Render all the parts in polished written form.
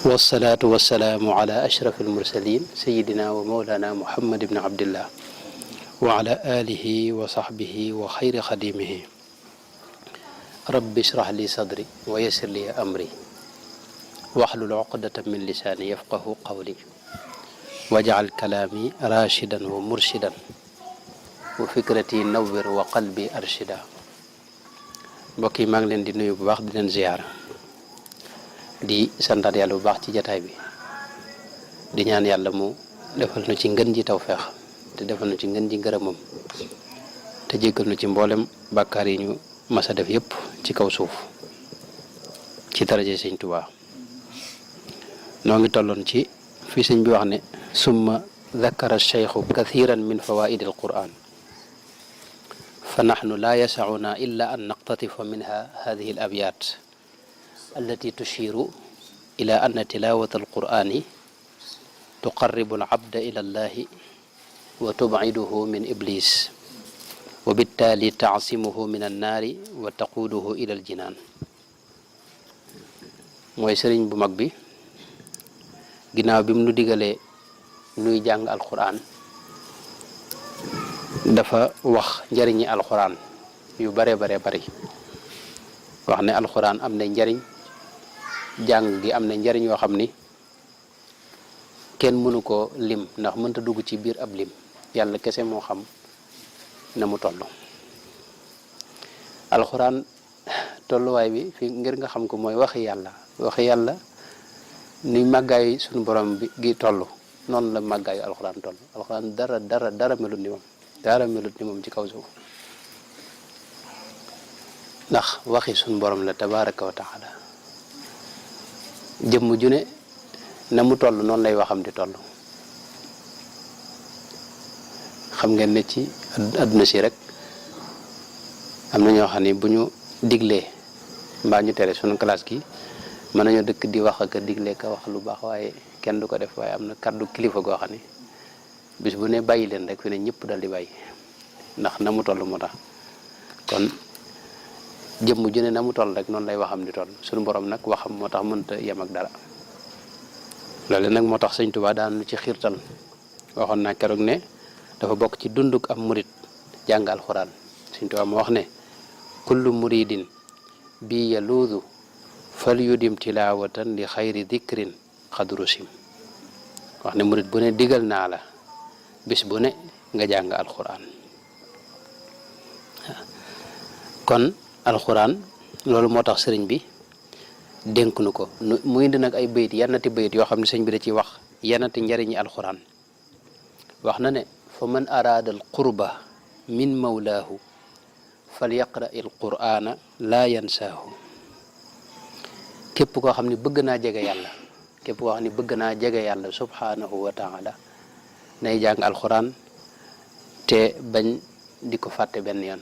wasalaatu wasalaamu ala ashraf almursalin sayidina wa mawlana muhammad ibni abdillah wa ala alihi wa sahbihi wa xayri xadimihi rabbi shrah li sadri wa yassir li amri waxlul uqdatan min lisaani yafqahu qawli wajcal kalaami rashidan wa murshidan wa fikrati nawwir wa qalbi arshida. mbokk yi maa ngi leen di nuyu bu baax di leen ziyaara di santaat yàlla bu baax ci jataay bi di ñaan yàlla mu defal na ci ngën ji tawfeex te defal na ci ngën ji ngërëmam te jéggal na ci mboolem bàkkaar yi ñu masa def yépp ci kaw suuf ci daraje sëñ Tuubaa. noo ngi tolloon ci fi sëñ bi wax ne summa dakara cheikhu kathiran min fawaidi al quran fa naxnu laa yasauna illa an naqtatifa minha hadihi al abyat allati tushiru ila anna tilawata alqur'ani tuqarribu alabda ila allahi wa tubciduhu min iblis wa bittaali taasimuhu min annaari wa taquuduhu ila aljinaan. mooy sëriñ bu mag bi ginnaaw bi mu nu digalee nuy jàng alqur'an dafa wax njariñi alqur'an yu bare bare bari wax ne alqur'an am na njariñ jàng gi am na njariñ yoo xam ni kenn mënu ko lim ndax mënta dugg ci biir ab lim yàlla kese moo xam na mu toll. alxuraan tolluwaay bi fi ngir nga xam ko mooy waxi yàlla ni màggaayu suñu borom bi gi toll noonu la màggaayu alxuraan toll. alxuraan dara melut ni moom ci kaw suuf ndax waxi suñu borom la tabaraka wa taala. jëmm ju ne na mu toll noonu lay waxam di toll. xam ngeen ne ci àdduna si rek am na ñoo xam ne bu ñu diglee mbaa ñu tere sunu classe gi mën nañoo dëkk di wax ak diglee ka wax lu baax waaye kenn du ko def. waaye am na kàddu kilifa goo xam ne bis bu ne bàyyi leen rek fi ne ñëpp dal di bàyyi ndax na mu toll moo tax. kon jëmm ju ne na mu toll rek noonu lay waxam di toll. suñu borom nag waxam moo tax mënta yem ak dara. loolu nag moo tax sëñ Tuubaa daan lu ci xiirtal. waxoon naa keroog ne dafa bokk ci dunduk am murit jàng alxuraan. sëñ Tuubaa moo wax ne kullu muridin bi yaluudu fal yudim tilaawatan li xayri dikrin xadru sim. wax ne murit bu ne digal naa la bis bu ne nga jàng alxuraan. kon alxuraan loolu moo tax sëriñ bi dénk nu ko mu indi nag ay bayit yannati bayit yoo xam ne sëriñ bi da ciy wax yannati njariñi alxuraan. wax na ne fa man araada al qurba min mawlaahu fal yaqra il qur'ana laa yansaahu. képp koo xam ne bëgg naa jege yàlla subhanahu wa taala nay jàng alxuraan te bañ di ko fàtte benn yoon.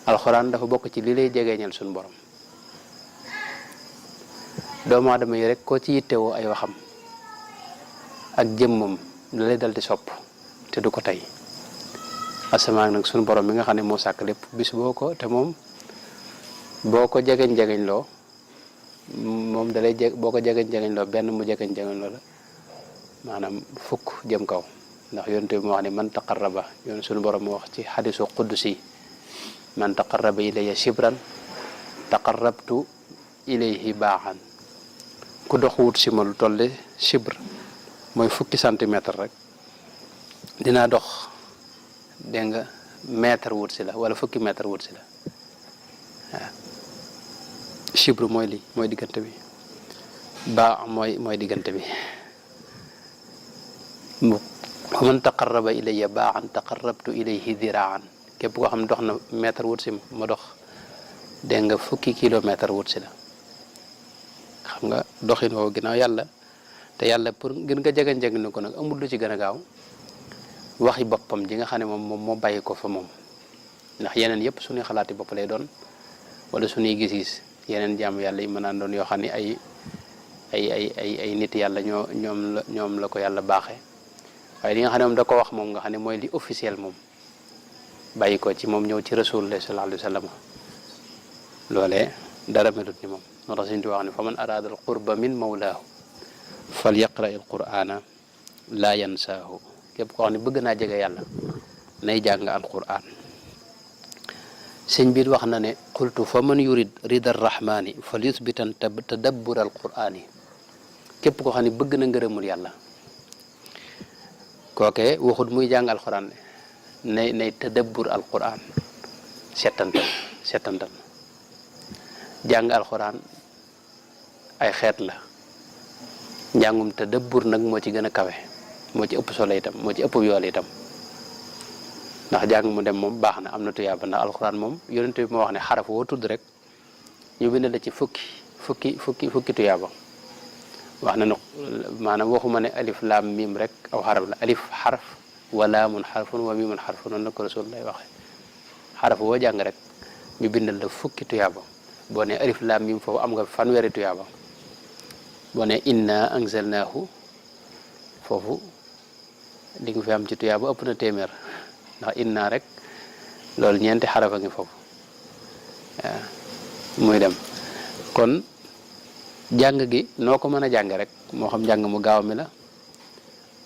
alxuraan dafa bokk ci li lay jegeeñal suñu borom. doomu aadama yi rek koo ci yittewoo ay waxam ak jëmmam la lay dal di sopp te du ko tey. asamaan nag suñu borom mi nga xam ne moo sàkk lépp bis boo ko jegeñ loo moom dalay boo ko jegeñ loo benn mu jegeñ loo la maanaam fukk jëm kaw. ndax yonent bi moo wax ne man taqarraba yoon suñu borom moo wax ci xadisu quddusi man taqarraba ilayya shibran taqarrabtu ilayhi baaxan. ku dox wut si ma lu tolle shibr mooy fukki centimètre rek dinaa dox dégg nga mètre wut si la wala fukki mètre wut si la waaw. shibr mooy lii mooy diggante bi baax mooy diggante bi. man taqarraba ilayya baaxan taqarrabtu ilayhi diraan. képp koo xam ne dox na mètre wut si ma dox dégg nga fukki kilomètre wut si la. xam nga doxin woowu ginnaaw yàlla te yàlla pour gën nga jegeñ ni ko nag amul lu ci gën a gaaw waxi boppam ji nga xam ne moom moo bàyyi ko fa moom. ndax yeneen yëpp suñuy xalaati bopp lay doon wala suñuy gis-gis yeneen jàmm yàlla yi mën naa doon yoo xam ne ay nit yàlla ñoom la ko yàlla baaxee. waaye li nga xam ne moom da ko wax moom nga xam ne mooy li officiel moom bàyyi ko ci moom ñëw ci rasulullah sallallahu alayhi wa sallam loolee dara melut ni moom. moo tax Sëñ Tuubaa wax ne fa man araada al qurba min mawlaahu fal yaqra il qur'ana laa yansaahu képp koo xam ne bëgg naa jege yàlla nay jàng alquran. sëñ biir wax na ne qultu fa man yurid rida arrahmani fal yusbitan tadabbur alqurani képp koo xam ne bëgg na ngërëmul yàlla kooke waxut muy jàng alquran nay tadabbur alquran settantal jàng alquran ay xeet la njàngum tadabbur nag moo ci gën a kawe moo ci ëpp solo itam moo ci ëpp yool itam ndax jàng mu dem moom baax na am na tuyaaba ndax alxuraan moom yonent bi moo wax ne xaraf woo tudd rek ñu bind la ci fukki tuyaaba wax na ne maanaam waxuma ne alif laam miim rek aw xaraf la alif xaraf wa laamun xarfun wa miimun xarfun noonu la ko rasul lay waxe xaraf woo jàng rek ñu bindal la fukki tuyaaba boo ne alif laam miim foofu am nga fanweeri tuyaaba boo ne inna anzalnaahu foofu li nga fi am ci tuyaaba ëpp na téeméer ndax inna rek loolu ñeenti xarafa ngi foofu waaw muy dem kon jàng gi noo ko mën a jàng rek moo xam jàng mu gaaw mi la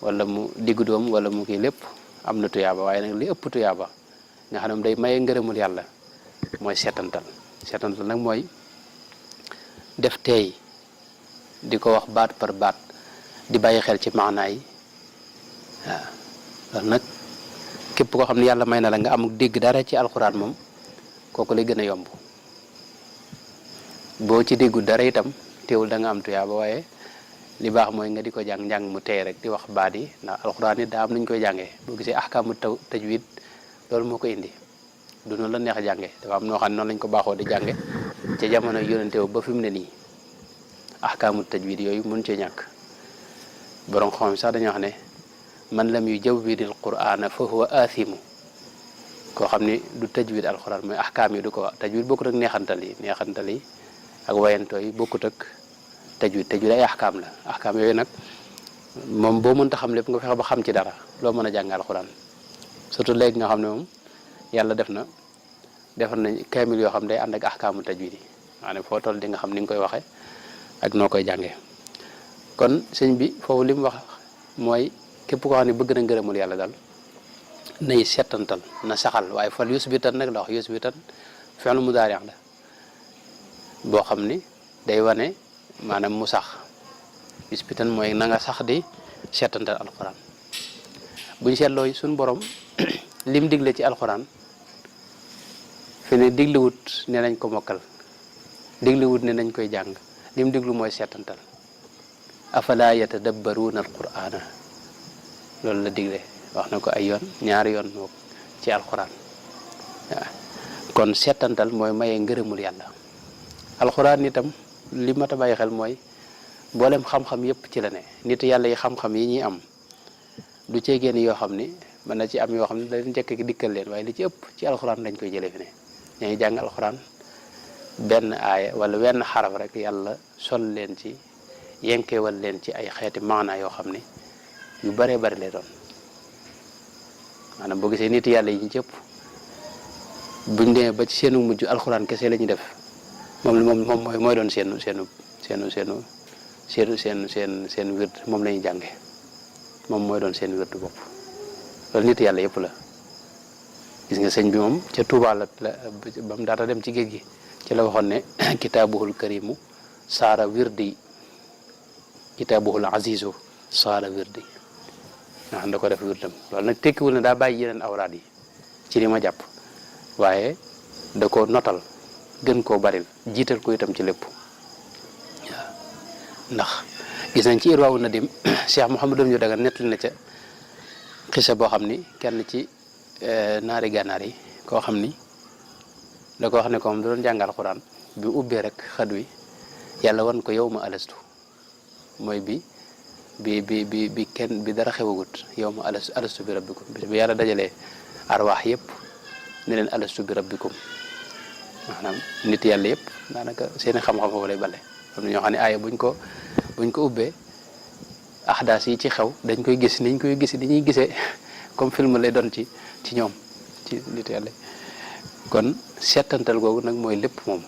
wala mu diggu doom wala mu kii lépp am na tuyaaba waaye nag li ëpp tuyaaba nga xam ne day maye ngërëmul yàlla mooy seetantal nag mooy def teey di ko wax baat par baat di bàyyi xel ci maanaa yi waaw loolu nag képp koo xam ne yàlla may na la nga am dégg dara ci alxuraan moom kooku lay gën a yomb boo ci déggu dara itam teewul da nga am tuyaaba waaye li baax mooy nga di ko jàng mu tey rek di wax baat yi ndax alxuraan yi daa am nuñ koy jàngee boo gisee ahkaamu tajwid loolu moo ko indi du noonu la neex a jànge dafa am noo xam ne noonu lañ ko baaxoo di jànge ca jamono yonente ba fi mu ne nii ahkaamu tajwid yooyu mun cee ñàkk borom xam sax dañoo xam ne man lam yu jawwidil qur'ana fa huwa aathimu koo xam ni du tajwid alquran mooy ahkaam yi du ko wax tajwid bokkut ak neexantal yi ak wayantoo yi bokkut ak tajwid ay ahkaam la ahkaam yooyu nag moom boo mënta xam lépp nga fexe ba xam ci dara loo mën a jàng alquran surtout léegi nga xam ne moom yàlla defar nañ kaamil yoo xam day ànd ak ahkaamu tajwid yi maanaam foo toll di nga xam ni nga koy waxee ak noo koy jàngee kon sëñ bi foofu li mu wax mooy képp koo xam ne bëgg na ngërëmul yàlla daal nay settantal na saxal waaye fal yusbitan nag la wax yusbitan fi'lu mudaari' la boo xam ni day wane maanaam mu sax yusbitan mooy na nga sax di settantal alxuraan buñ seetloo suñ borom lim digle ci alxuraan fi ne diglewut ne nañ ko mokkal diglewut ne nañ koy jàng lim diglu mooy settantal afala yatadabbaruuna alqur'ana loolu la digle wax na ko ay yoon ñaari yoon moo ci alxuraan waaw kon settantal mooy maye ngërëmul yàlla alxuraan itam li mat a bàyyi xel mooy mboolem xam-xam yépp ci la ne nit yàlla yi xam-xam yi ñuy am du cee génn yoo xam ni mën na ci am yoo xam ne dañ njëkk ki dikkal leen waaye li ci ëpp ci alxuraan lañ koy jëlee fi ne ña ngi jàng alxuraan benn aaya wala wenn xaraf rek yàlla sol leen ci yenkewal leen ci ay xeeti maanaa yoo xam ne yu bëree bëri lay doon maanaam boo gisee nit yàlla yi ñu cëpp buñ demee ba ci seenu mujj alxuraan kese la ñuy def moom mooy doon seen wird moom la ñuy jànge moom mooy doon seen wird bopp loolu nit yàlla yëpp la gis nga sëñ bi moom ca Tuubaa la ba mu daata dem ci géej gi ci la waxoon ne kitaabuhul karimu saara wirdi kitaabuhul azizu saara wirdi nga xam da ko def wirdam loolu nag tekkiwul ne daa bàyyi yeneen awraad yi ci li ma jàpp waaye da ko notal gën koo baril jiital ko itam ci lépp waaw ndax gis nañ ci Irwaawu Nadim Cheikh Mouhamadou ñu daga nettali na ca xisa boo xam ni kenn ci naari gànnaar yi koo xam ni da ko wax ne ko moom da doon jàngal Alxuraan bi ubbee rek xad wi yàlla wan ko yow ma alastu mooy bi kenn bi dara xewagut yow ma alastu bi rabbikum bi yàlla dajalee arwaax yëpp ne leen alastu bi rabbikum maanaam nit yàlla yëpp daanaka seeni xam-xam foofu lay bale am na ñoo xam ne aaya buñ ko ubbee axdaas yi ci xew dañ koy gis niñ koy gis dañuy gisee comme film lay doon ci ñoom ci nit yàlla kon settantal googu nag mooy lépp moom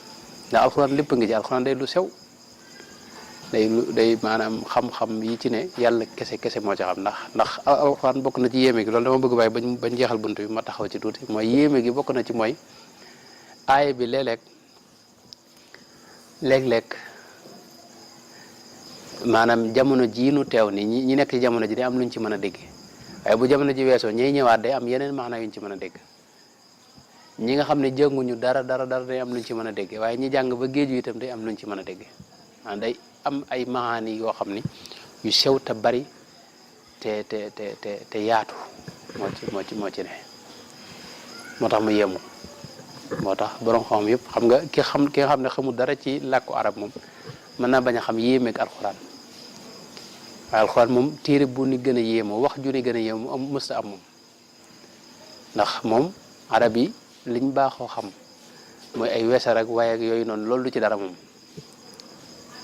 ndax alxuraan lépp ngi ci alxuraan day lu sew day maanaam xam-xam yi ci ne yàlla kese moo ci xam ndax alxuraan bokk na ci yéeme gi loolu dama bëgg bàyyi bañ jeexal bunt bi ma taxaw ci tuuti mooy yéeme gi bokk na ci mooy aaya bi léeg-léeg maanaam jamono jii nu teew ni ñi nekk ci jamono ji day am luñ ci mën a dégg waaye bu jamono ji weesoo ñiy ñëwaat day am yeneen maanaa yuñ ci mën a dégg ñi nga xam ne jànguñu dara day am luñ ci mën a dégg waaye ñi jàng ba géeju itam day am luñ ci mën a dégg maanaam day am ay maani yoo xam ni yu sew te bari te yaatu moo ci ne moo tax mu yemu moo tax borom xam yëpp xam nga ki nga xam ne xamul dara ci làkku arab moom mën naa bañ a xam yéemeeg alxuraan waaye alxuraan moom téere bu ni gën a yéemoo wax ju ni gën a yéemoo am mësta am moom ndax moom arab yi liñ baaxoo xam mooy ay wesar ak waaye ak yooyu noonu loolu du ci dara moom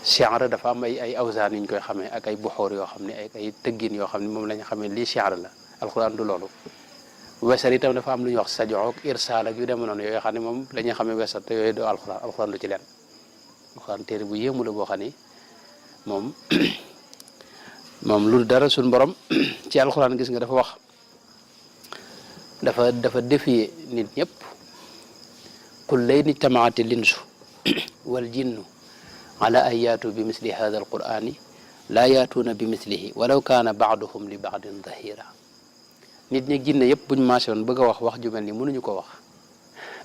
shi'r dafa am ay awsaan yu ñu koy xamee ak ay buxoor yoo xam ne ay tëggin yoo xam ne moom la ñu xamee lii shi'r la alxuraan du loolu wesar itam dafa am lu ñuy wax sajoo ak irsaal ak yu demee noonu yooyu xam ne moom la ñuy xamee wesar te yooyu doo alxuraan du ci leen alxuraan téere bu yéemu la boo xam ni moom lu dara suñ borom ci alxuraan gis nga dafa wax dafa défier nit ñëpp qul layn ijtamaati linsu wal jinnu ala an yaatu bi misli hada alqurani laa yaatuuna bi mislihi walaw kaana baaduhum li baadin dahira nit ñi jinne yëpp buñ maase woon bëgg a wax ju mel ni mënuñu ko wax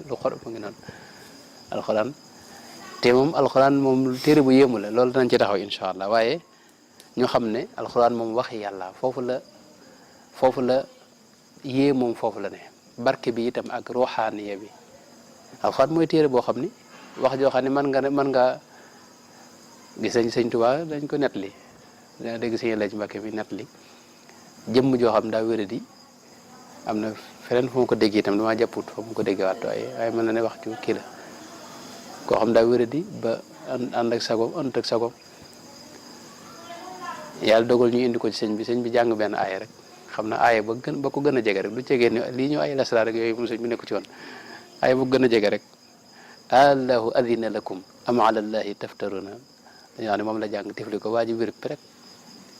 lu xor mu ngi noonu alxuraan te moom alxuraan moom téere bu yéemu la loolu danañ ci taxaw incha allah waaye ñu xam ne alxuraan moom waxi yàlla foofu la yée moom foofu la ne barke bi itam ak ruuxaaniya bi alxuraan mooy téere boo xam ni wax joo xam ne mën nga gis nañ sëñ Tuubaa dañ ko nettali da dégg sëñ la ci Mbàkke bi nettali jëmm joo xam daa wéradi am na feneen fu mu ko dégg itam damaa jàpput fu mu ko dégg waat waaye mën na ne wax ci kii la koo xam daa wéradi ba ànd ak sagoom yàlla dogal ñu indi ko ci sëñ bi jàng benn aaya rek xam na aaya ba ko gën a jege rek du cegee ni lii ñu ay lasra rek yooyu moom sëñ bi nekku ci woon aaya ba gën a jege rek allahu adina lakum am ala allahi taftaruna dañoo xam ne moom la jàng tifli ko waa ji wér rek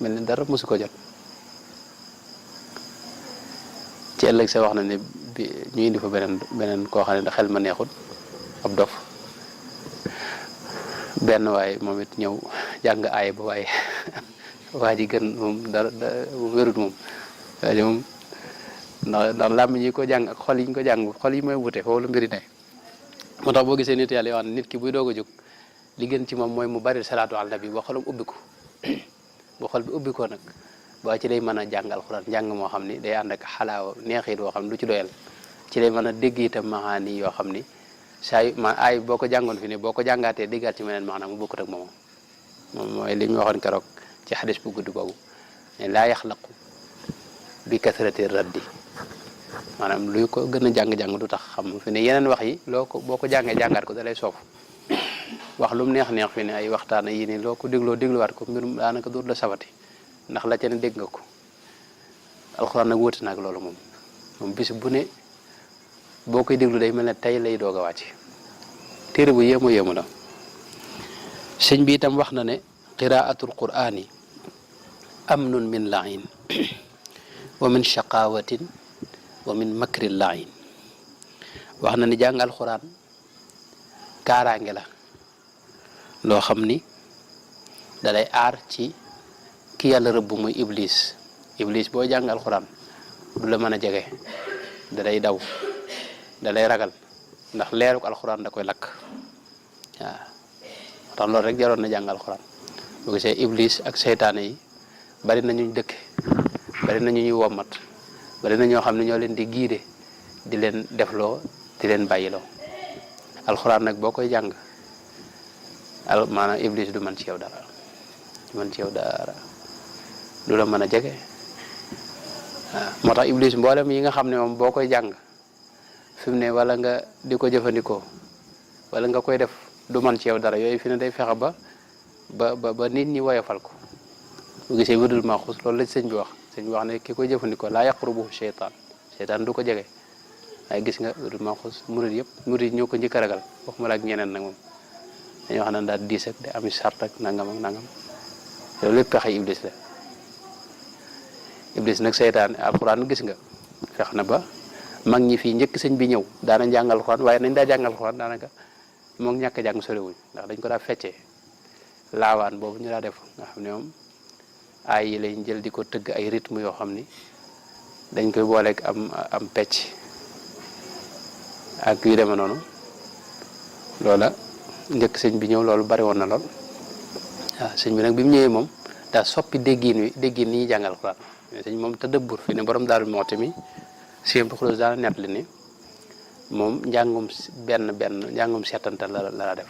mel ni dara mosu ko jot ci ëllëg sa wax na ne bi ñu indi fa beneen koo xam ne da xel ma neexul ab dof benn waaye moom it ñëw jàng aaya ba waaye waa ji gën moom dara wérut moom waa ji moom ndax làmmiñ yi ko jàng ak xol yi ñu ko jàng xol yi mooy wute foofu la mbiri ne moo tax boo gisee nit yàlla yoo xam ne nit ki buy doog a jóg li gën ci moom mooy mu bari salaatu ala nabi boo xolam ubbi ko boo xol bi ubbi ko nag boo ci lay mën a jàng alxuraan jàng moo xam ni day ànd ak xalaawa neexit boo xam ne du ci doyal ci lay mën a dégg itam maxaani yoo xam ni saa yu ma aay boo ko jàngoon fi ne boo ko jàngaatee déggaat ci meneen maanaam mu bokkut ak moom mooy li ñu waxoon keroog ci xadis bu gudd boobu ne laa yaxlaqu bi kasrati raddi maanaam luy ko gën a jàng-jàng du tax xam fi ne yeneen wax yi boo ko jàngee jàngaat ko da lay soof wax lu mu neex fi ne ay waxtaan yi ni loo ko dégluwaat ko mbirum daanaka dootu la safati ndax la ca ne dégg nga ko alxuraan nag wóote naag loolu moom bis bu ne boo koy déglu day mel ne tey lay doog a wàcc téere bu yéemu la sëñ bi itam wax na ne qiraatul qur'ani amnun min lain wa min shaqawatin wa min makri lain wax na ni jàng alxuraan kaaraange la loo xam ni da lay aar ci ki yàlla rëbb muy iblis boo jàng alxuraan du la mën a jege da lay daw da lay ragal ndax leeruk alxuraan da koy lakk waaw tax loolu rek jaroon na jàng alxuraan boo gisee iblis ak seytaane yi bari na ñu dëkk bari na ñu ñuy wommat bari na ñoo xam ne ñoo leen di giide di leen defloo di leen bàyyiloo alxuraan nag boo koy jàng maanaam iblis du mën ci yow dara du la mën a jege waaw moo tax iblis mboolem yi nga xam ne moom boo koy jàng fi mu ne wala nga di ko jëfandikoo wala nga koy def du mën ci yow dara yooyu fi ne day fexe ba nit ñi woyofal ko bu gisee wérdul maaxuus loolu la sëñ bi wax ne ki koy jëfandikoo laa yaqrubuhu seytaan du ko jege waaye gis nga wérdul maaxuus murid ñoo ko njëkk a ragal waxuma la ak ñeneen nag moom dañuy wax ne daal diis ak day ami sart ak nangam ak nangam loolu lépp pexe iblis la iblis nag seytaane alxuraan gis nga fex na ba mag ñi fii njëkk sëñ bi ñëw daana jàngal alxuraan waaye nañ daa jàngal alxuraan daanaka moom ñàkk jàng soriwuñ ndax dañ ko daa feccee laawaan boobu ñu daa def nga xam ne moom ay yi lañ jël di ko tëgg ay rythme yoo xam ni dañ koy booleeg am pecc ak yu demee noonu loola njëkk sëñ bi ñëw loolu bari woon na lool waaw sëñ bi nag bi mu ñëwee moom daa soppi déggin ni ñuy jàngal alxuraan sëñ moom te dëbbur fi ne borom Daaru Muxti mi siem bi xulóos daana nett li ni moom njàngum njàngum seetantal la def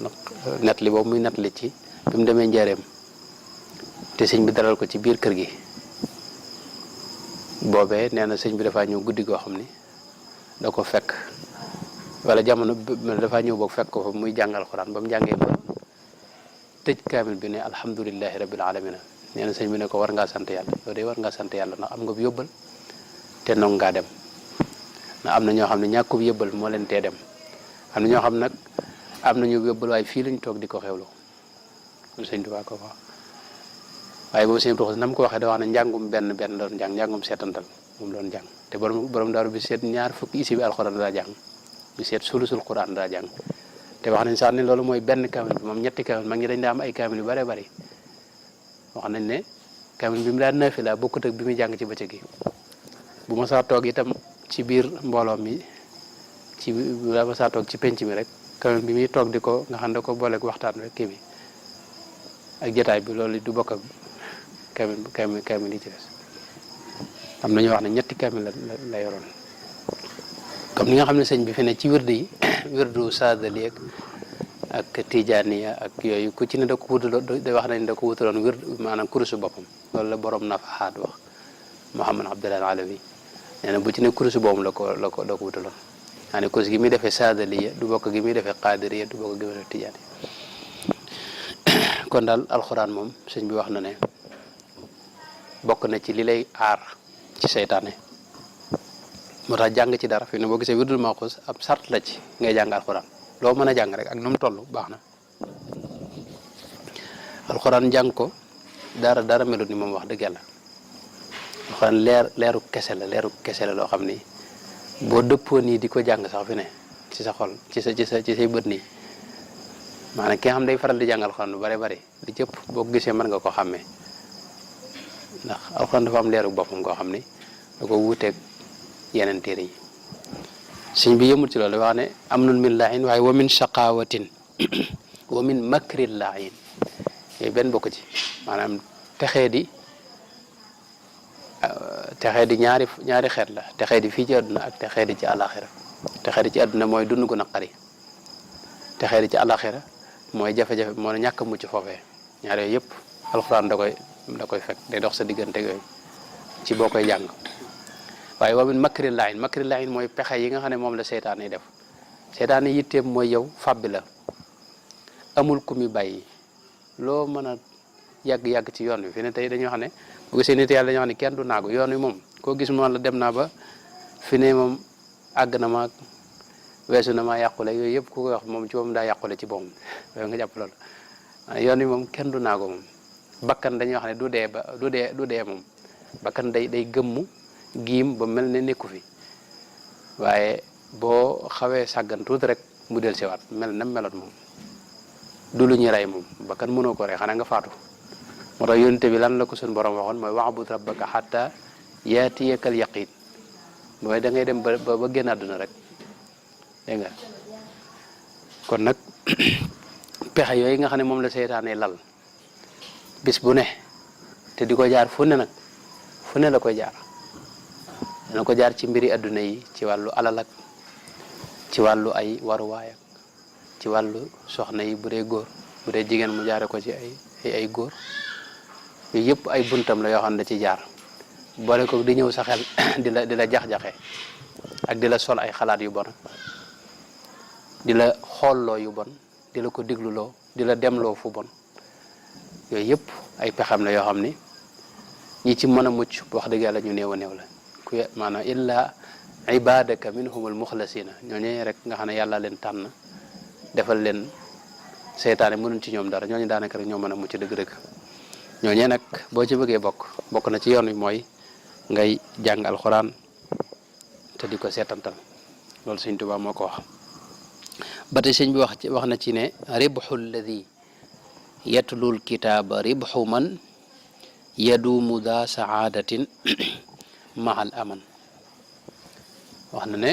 waaw nett li boobu muy nett li ci bi mu demee Njaaréem te sëñ bi dalal ko ci biir kër gi boobee nee na sëñ bi dafaa ñëw guddi goo xam ni da ko fekk wala jamono dafaa ñëw boog fekk ko fa muy jàngal alxuraan ba mu jàngee ba tëj kaamil bi ne alhamdulilahi rabbil alamina nee na sëñ bi ne ko war ngaa sant yàlla yow de war ngaa sant yàlla ndax am nga yóbbal te nong ngaa dem ndax am na ñoo xam ne ñàkkub yóbbal moo leen tee dem am na ñoo xam nag am nañu yóbbal waaye fii lañ toog di ko xewlu sëñ Tuubaa ko wax waaye boobu sëñ Tuubaa nam ko waxee da wax ne njàngum benn doon jàng njàngum seetantal moom doon jàng te borom daaru bi seet ñaar fukki isi bi alxuraan daa jàng bi seet sulusul quran daa jàng te wax nañ sax ne loolu mooy benn kaamil bi moom ñetti kaamil mag ñi dañ daa am ay kaamil yu bare bari wax nañ ne kaamil bi mu daan naafila bokkut ak bi muy jàng ci bëccëg gi bu ma saa toog itam ci biir mbooloo mi ci ma saa toog ci penc mi rek kaamil bi muy toog di ko nga xam ne ko booleeg waxtaan rek kii bi ak jotaay bi loolu du bokk ak kaamil yi ci des am na ñoo wax ne ñetti kaamil la yoroon comme ni nga xam ne sëñ bi fi ne ci wirdu yi wirdu saadali ak tijaaniya ak yooyu ku ci ne da ko wutaloon da wax nañ da ko wutaloon wirdu maanaam kurusu boppam loolu la borom nafaxaat wax Muhammad Abdullah Alawi nee na bu ci ne kurusu boobu la ko wutaloon maa ne kurus gi muy defee saadaliya du bokk gi muy defee qaadiriya du bokk gi muy defee tijaaniya kon daal alxuraan moom sëñ bi wax na ne bokk na ci li lay aar ci seytaane moo tax jàng ci dara fi ne boo gisee wirdul maxuus ab sart la ci ngay jàng alxuraan loo mën a jàng rek ak nu mu toll baax na alxuraan jàng ko dara melut ni moom wax dëgg yàlla alxuraan leeru kese la loo xam ni boo dëppoo nii di ko jàng sax fi ne ci sa xol ci say bët nii maanaam ki nga xam day faral di jàng alxuraan lu bari li jëpp boo ko gisee mën nga ko xàmmee ndax alxuraan dafa am leeru boppam koo xam ni da ko wuuteeg yeneen téere yi sëñ bi yëmul ci loolu wax ne am nun min laahin waaye wa min shaqawatin wa min makri laahin yooyu benn bokk ci maanaam texee di ñaari xeet la texee di fii ci àdduna ak texee di ci àlaxira texee di ci àdduna mooy dund gu naqari texee di ci àlaxira mooy jafe-jafe moo ñàkk a mucc foofee ñaar yooyu yëpp alxuraan da koy fekk day dox sa diggante yooyu ci boo koy jàng waaye wa min makri laahin mooy pexe yi nga xam ne moom la seytaan yi def seytaan yi yitteem mooy yow fàbbi la amul ku mi bàyyi loo mën a yàgg ci yoon wi fi ne tey dañoo xam ne bu gisee nit yàlla dañoo xam ne kenn du naagu yoon wi moom koo gis moom la dem naa ba fi ne moom àgg na ma weesu na ma yàqule yooyu yëpp ku koy wax moom ci moom daa yàqule ci boppam yooyu nga jàpp loolu yoon wi moom kenn du naagu moom bakkan dañuy wax ne du dee moom bakkan day gëmmu giim ba mel ne nekku fi waaye boo xawee sàggan tuuti rek mu del siwaat mel na meloon moom du lu ñuy rey moom bakkan mënoo ko rey xanaa nga faatu moo tax yonente bi lan la ko suñ borom waxoon mooy wa'bud rabbaka hatta yaatiyakal yaqin mooy da ngay dem ba génn àdduna rek dégg nga kon nag pexe yooyu nga xam ne moom la seytaane lal bis bu ne te di ko jaar fu ne la koy jaar dana ko jaar ci mbiri adduna yi ci wàllu alal ak ci wàllu ay waruwaay ak ci wàllu soxna yi bu dee góor bu dee jigéen mu jaare ko ci ay góor yooyu yëpp ay buntam la yoo xam ne da ci jaar boole ko di ñëw sa xel di la jax-jaxe ak di la sol ay xalaat yu bon di la xoolloo yu bon di la ko digluloo di la demloo fu bon yooyu yëpp ay pexam la yoo xam ni ñi ci mën a mucc wax dëgg yàlla ñu néew a néew la maanaam illa ibadaka minhumul muxlasina ñooñee rek nga xam ne yàlla leen tànn defal leen seytaane mënuñ ci ñoom dara ñooñu daanaka rek ñoo mën a mucc dëgg-dëgg ñooñee nag boo ci bëggee bokk na ci yoon wi mooy ngay jàng alxuraan te di ko seetantal loolu sëñ Tuubaa moo ko wax ba tey sëñ bi wax na ci ne ribxu alladi yatlul kitaaba ribxu man yaduumu daa saadatin mahal aman wax na ne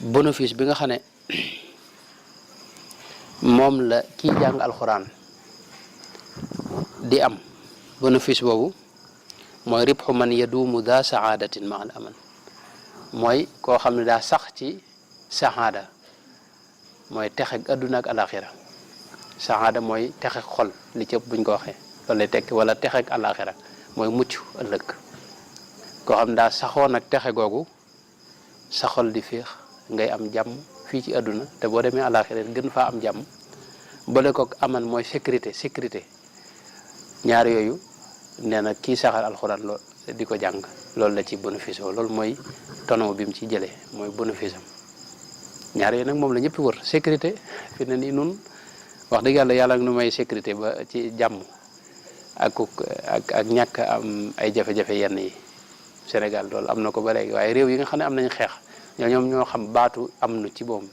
bénéfice bi nga xam ne moom la kii jàng alxuraan di am bénéfice boobu mooy ribxu man yaduumu daa saadatin mahal aman mooy koo xam ne daa sax ci saxaada mooy texeg adduna ak alaxira saxaada mooy texeg xol li ci ëpp buñ ko waxee loolu lay tekki wala texeg alaxira mooy mucc ëllëg koo xam ne daa saxoo nag texe googu sa xol di féex ngay am jàmm fii ci adduna te boo demee alaxira gën faa am jàmm boole ko aman mooy sécurité ñaar yooyu nee na kii saxal alxuraan lool di ko jàng loolu la ci bénéfice o loolu mooy tono bi mu ci jëlee mooy bénéfice am ñaar yooyu nag moom la ñëpp wër sécurité fi ne nii nun wax dëgg yàlla nu may sécurité ba ci jàmm ak ñàkk am ay jafe-jafe yenn yi Sénégal loolu am na ko ba léegi waaye réew yi nga xam ne am nañu xeex ñoom ñoo xam baatu am nu ci boom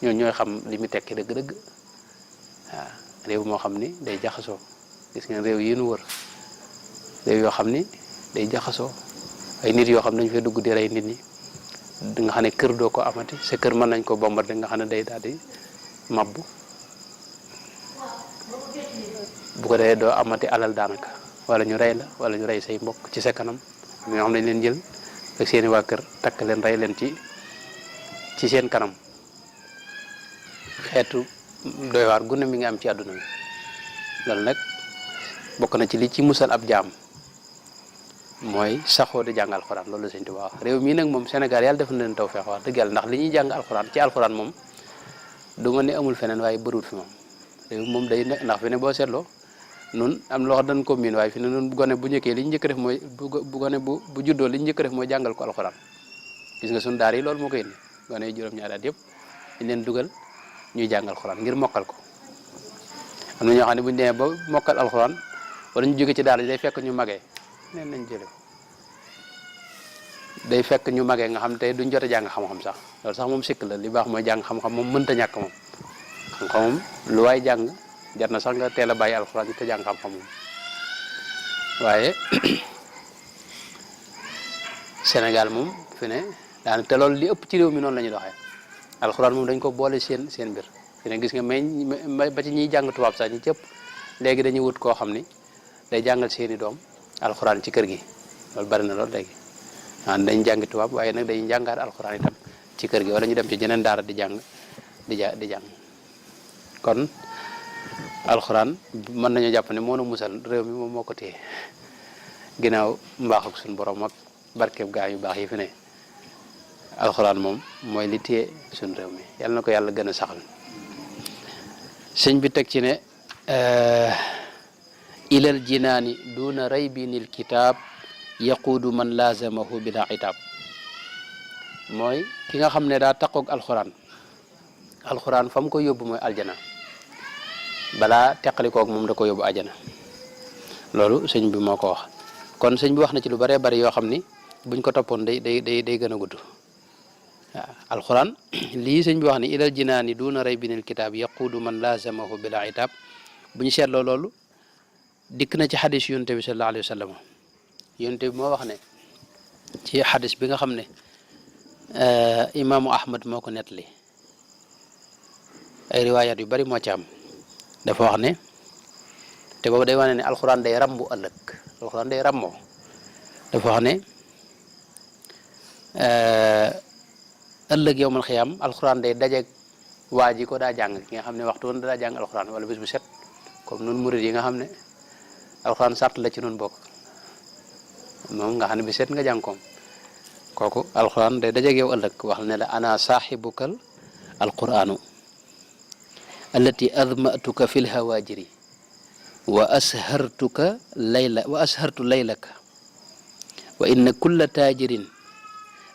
ñooy xam li mu tekki dëgg-dëgg waaw réew moo xam ni day jaxasoo gis ngeen réew yi nu wër réew yoo xam ni day jaxasoo ay nit yoo xam ne dañu fay dugg di rey nit ñi nga xam ne kër doo ko amati sa kër mën nañ ko bombardé nga xam ne day daal di mabbu bu ko defee doo amati alal daanaka wala ñu rey la wala ñu rey say mbokk ci sa kanam ñoo xam ne dañ leen jël ak seeni waa kër takk leen rey leen ci seen kanam xeetu doy waar gu ne mi ngi am ci àdduna bi loolu nag bokk na ci li ci musal ab jaam mooy saxoo di jàng alxuraan loolu la sëñ Tuubaa wax réew mii nag moom Sénégal yàlla def na leen tawfeex wax dëgg yàlla ndax li ñuy jàng alxuraan ci alxuraan moom du ma ne amul feneen waaye bëriwul fi moom réew moom day ne ndax fi ne boo seetloo nun am loo xam dañ ko miin waaye fi ne nun gone bu njëkkee li ñu njëkk def mooy bu gone bu juddoo li ñu njëkk def mooy jàngal ko alxuraan gis nga suñu daar yi loolu moo koy indi gone yi juróom-ñaari at yëpp dañ leen dugal ñuy jàng alxuraan ngir mokkal ko am na ñoo xam ne bu ñu demee ba mokkal alxuraan wala ñu jóge ci daara ji day fekk ñu magee neen nañ jële day fekk ñu magee nga xam te duñ jot a jàng xam-xam sax loolu sax moom sikk la li baax mooy jàng xam-xam moom mënta ñàkk moom xam-xam moom lu waay jàng jar na sax nga teel a bàyyi alxuraan te jàng xam-xam moom waaye Sénégal moom fi ne daanaka te loolu li ëpp ci réew mi noonu la ñuy doxee alxuraan moom dañ ko boole seen mbir fi ne gis nga mais ba ci ñiy jàng tubaab sax ñi cëpp léegi dañuy wut koo xam ni day jàngal seeni doom alxuraan ci kër gi loolu bari na loolu léegi dañ jàngi tubaab waaye nag dañuy jàngaat alxuraan itam ci kër gi wala ñu dem ci jeneen daara di jàng kon alxuraan mën nañu jàpp ne moo nu musal réew mi moom moo ko téye ginnaaw mbaax ak suñu borom ak barkeeb gaa yu baax yi fi ne alxuraan moom mooy li téye suñu réew mi yàlla na ko yàlla gën a saxal sëñ bi teg ci ne ilal jinaani duna raybinil kitaab yaquudu man laazamahu bila itaab mooy ki nga xam ne daa taqoog alxuraan fa mu ko yóbbu mooy aljana balaa teqalikoog moom da ko yóbbu ajana loolu sëñ bi moo ko wax kon sëñ bi wax na ci lu bëree bëri yoo xam ni buñ ko toppoon day gën a gudd waaw alxuraan lii sëñ bi wax ni ilal jinaani duna raybinil kitaab yaquudu man laazamahu bila itaab bu ñu seetloo loolu dikk na ci xadis yonte bi sallallahu alayhi wa sallam yonte bi moo wax ne ci xadis bi nga xam ne imaamu Ahmad moo ko nettali ay riwaayaat yu bari moo ci am dafa wax ne te boobu day wane ne alxuraan day rambu ëllëg alxuraan day rammoo dafa wax ne ëllëg yowmal xiyaam alxuraan day dajeeg waa ji ko daa jàng ki nga xam ne waxtu woon daa jàng alxuraan wala bis bu set comme nun murid yi nga xam ne alxuraan sart la ci nun bokk moom nga xam ne bi set nga jàng koom kooku alxuraan day dajeeg yow ëllëg wax ne la ana saaxibukal alquraanu allati admatuka fi lhawaajiri wa ashartu laylaka wa inna kulla taajirin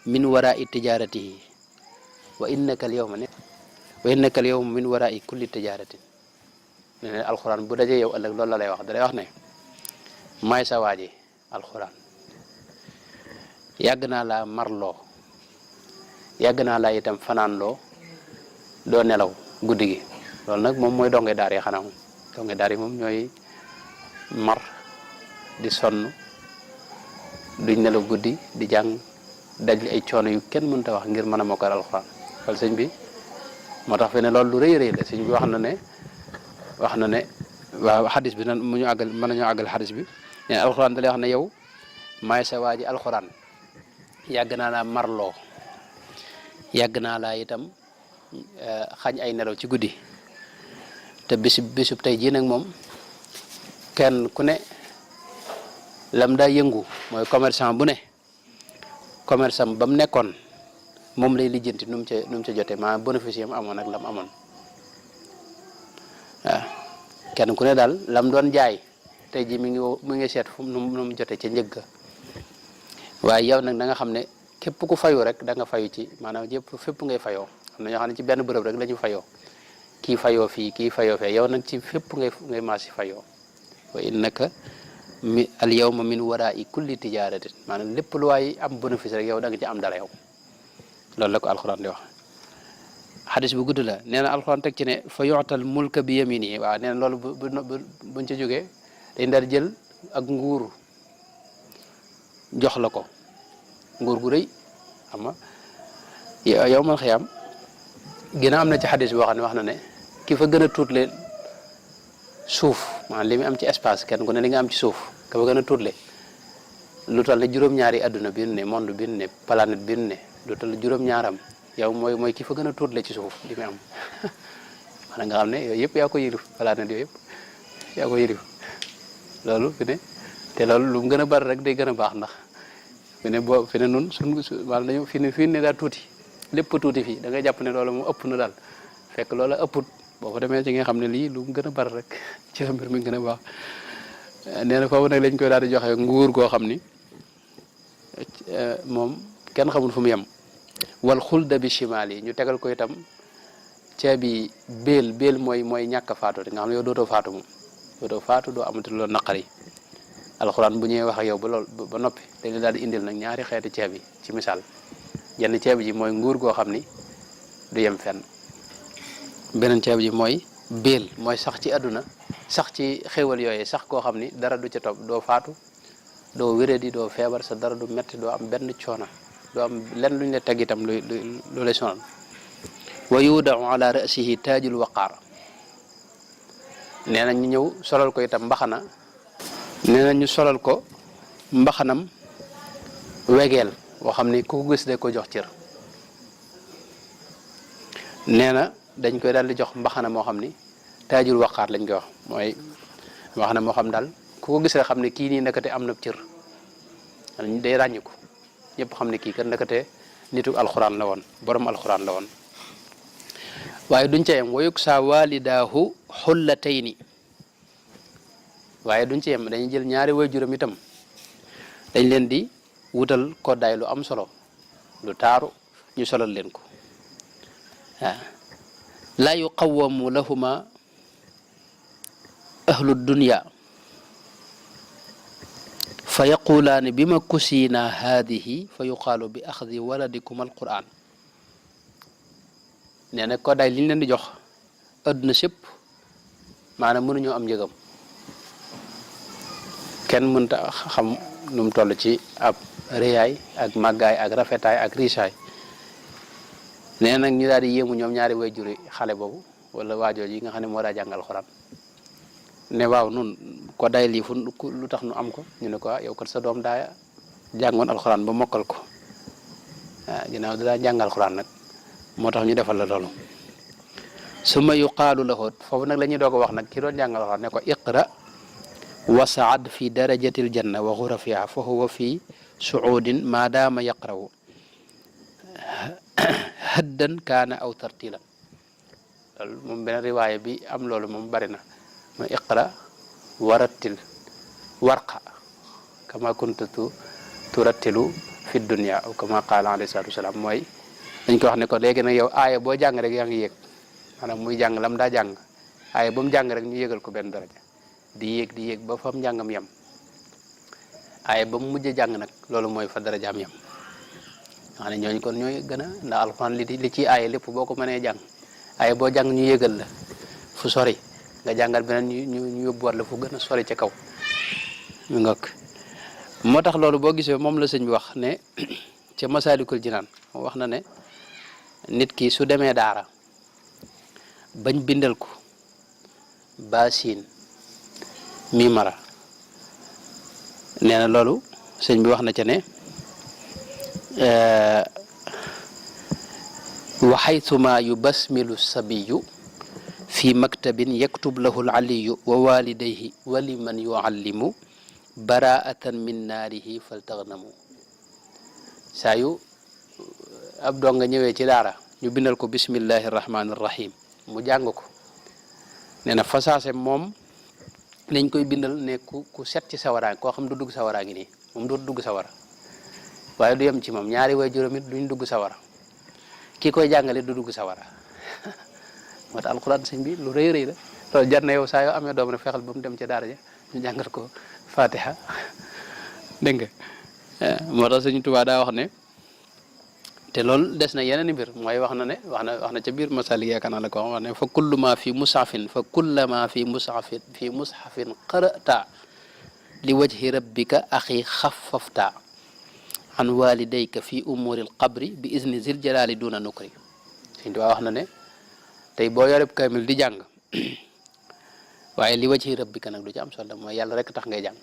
min waraai tijaratihi wa innaka al yawma ne wa innaka al yawma min waraai kulli tijaratin ne ne alxuraan bu dajee yow ëllëg loolu la lay wax da lay wax ne maay sa waaji alxuraan yàgg naa laa marloo yàgg naa laa itam fanaanloo doo nelaw guddi gi loolu nag moom mooy donge daar yi xanaa moom donge daar yi moom ñooy mar di sonn duñ nelaw guddi di jàng daj ay coono yu kenn mënta wax ngir mën a mokkal alxuraan wala sëñ bi moo tax fi ne loolu lu rëy rëy la sëñ bi wax na ne waaw xadis bi nan mu ñu àggal mën nañoo àggal xadis bi ne alxuraan da lay wax ne yow maay sa waa ji alxuraan yàgg naa laa marloo yàgg naa laa itam xañ ay nelaw ci guddi te bisub tey jii nag moom kenn ku ne lam daa yëngu mooy commerçant bu ne commerçant ba mu nekkoon moom lay lijjanti nu mu ca jotee maanaam bénéfice yam amoon ak lam amoon waaw kenn ku ne daal lam doon jaay tey jii mi ngi seet fu nu mu jotee ca njëgg waaye yow nag da nga xam ne képp ku fayu rek da nga fayu ci maanaam yëpp fépp ngay fayoo am na ñoo xam ne ci benn bërëb rek la ñu fayoo kii fayoo fii kii fayoo fee yow nag ci fépp ngay maasi fayoo wa innaka al yawma min waraai kulli tijaratin maanaam lépp lu waay am bénéfice rek yow da nga ci am dara yow loolu la ko alxuraan di wax xadis bu gudd la nee na alxuraan teg ci ne fa yu'tal mulka bi yaminihi waaw nee na loolu buñ ca jógee dañ daal jël ak nguur jox la ko nguur gu rëy xam nga yow man xiyam gën a am na ci xadis boo xam ne wax na ne ki fa gën a tuutle suuf maanaam li mu am ci espace kenn ku ne li nga am ci suuf ka fa gën a tuutle lu toll ne juróom-ñaari adduna bi ne monde bi ne planète bi ne lu toll juróom-ñaaram yow mooy ki fa gën a tuutle ci suuf li mu am maanaam nga xam ne yooyu yëpp yaa ko yilif planète yooyu yëpp yaa ko yilif loolu fi ne te loolu lu mu gën a bari rek day gën a baax ndax fi ne boo fi ne nun maanaam dañu fii ne daa tuuti lépp tuuti fii da ngay jàpp ne loolu moom ëpp na daal fekk loola ëpput boo fa demee ci nga xam ne lii lu mu gën a bari rek ci la mbir mi gën a baax nee na foofu nag lañ koy daal di joxe nguur goo xam ni moom kenn xamul fu mu yem wal xulda bi chimal yi ñu tegal ko itam ceebi béel mooy ñàkk a faatu nga xam ne yow dootoo faatu moom dootoo faatu doo amati loolu naqari alxuraan bu ñëwee wax ak yow ba lool ba noppi dañu daal di indil nag ñaari xeeti ceeb yi ci misaal jenn ceeb ji mooy nguur goo xam ni du yem fenn beneen ceeb ji mooy béel mooy sax ci àdduna sax ci xéwal yooyu sax koo xam ni dara du ca topp doo faatu doo wéradi doo feebar sa dara du metti doo am benn coono doo am lenn luñ la teg itam lu lay sonal wa yuudau ala rasihi taajul waqaar nee na ñu ñëw solal ko itam mbaxana nee na ñu solal ko mbaxanam wegeel boo xam ni ku ko gis de ko jox cër nee na dañ koy daal di jox mbaxana moo xam ni taajul waqaar lañ koy wax mooy mbaxana moo xam daal ku ko gis rek xam ne kii nii ndekete am na cër day ràññiku ñëpp xam ne kii kat ndekete nitu alxuraan la woon borom alxuraan la woon waaye duñ ca yem wayuk sa walidaahu xullatayni waaye duñ ci yem dañuy jël ñaari waajuram itam dañ leen di wutal koddaay lu am solo lu taaru ñu solal leen ko waaw laa yuqawamu lahuma ahlu dunya fa yaqulaani bi ma kusiina haadihi fa yuqaalu bi axdi waladikum alquran nee na koddaay li ñu leen di jox adduna sépp maanaam mënuñoo am njëgam kenn mënta xam nu mu toll ci ab réyaay ak màggaay ak rafetaay ak riisaay nee nag ñu daal di yéemu ñoom ñaari way juri xale boobu wala waajoo yi nga xam ne moo daa jàngal alxuraan ne waaw nun ko day lii fu lu tax nu am ko ñu ne ko yow kat sa doom daa jàngoon alxuraan ba mokkal ko waaw ginnaaw da daa jàngal alxuraan nag moo tax ñu defal la loolu summa yuqaalu lahu foofu nag la ñuy doog a wax nag ki doon jàngal alxuraan ne ko iqra wasaad fi darajatil janna wa xurafiha fa huwa fi suudin ma daama yaqrawu haddan kaana aw tartila loolu moom beneen riwaaya bi am loolu moom bari na ma iqra warattil warqa kama kunta turattilu fi dunya aw kama qaala alayhi salaatu wasalaam mooy dañ ko wax ne ko léegi nag yow aaya boo jàng rek yaa ngi yéeg maanaam muy jàng lam daa jàng aaya ba mu jàng rek ñu yéegal ko benn daraja di yéeg ba fa mu njàngam yem aaya ba mu mujj jàng nag loolu mooy fa darajaam yem xam ne ñooñu kon ñooy gën a ndax alxuraan li ci aaya lépp boo ko mënee jàng aaya boo jàng ñu yéegal la fu sori nga jàngal beneen ñu yóbbuwaat la fu gën a sori ca kaw mu ngokk moo tax loolu boo gisee moom la sëñ bi wax ne ca Masaalikul Jinaan wax na ne nit ki su demee daara bañ bindal ko baasin mimara nee na loolu sëñ bi wax na ca ne wa xaytuma yubasmilu sabiyu fi maktabin yaktub lahu alaliyu wa walidayhi wa liman yuallimu baraatan min naarihi faltaxnamu saa yu ab dong nga ñëwee ci daara ñu bindal ko bismillahi rahmaani rahim mu jàng ko nee na fasaase moom nañ koy bindal ne ku set ci sawaraa koo xam du dugg sawaraa ngi nii moom dootu dugg sawara waaye du yem ci moom ñaari way juróom it duñ dugg sawara kii koy jàngale du dugg sawara moo tax alxuraan sëñ bi lu rëy rëy la loolu jar na yow saa yoo amee doom rek fexeel ba mu dem ca daara ja ñu jàngal ko fatiha dégg nga moo tax sëñ Tuubaa daa wax ne te loolu des na yeneen i mbir mooy wax na ca biir masalik yaakaar naa la ko wax ne fa kullu ma fi mushafin fa kullama fi mushafin qara'ta li wajhi rabbika axi xaffafta an walidayka fi umuril qabri bi izni zil jalali duna nukri sëñ Tuubaa wax na ne tey boo yoreb kamil di jàng waaye li wajhi rabbika nag du ci am solo mooy yàlla rek tax ngay jàng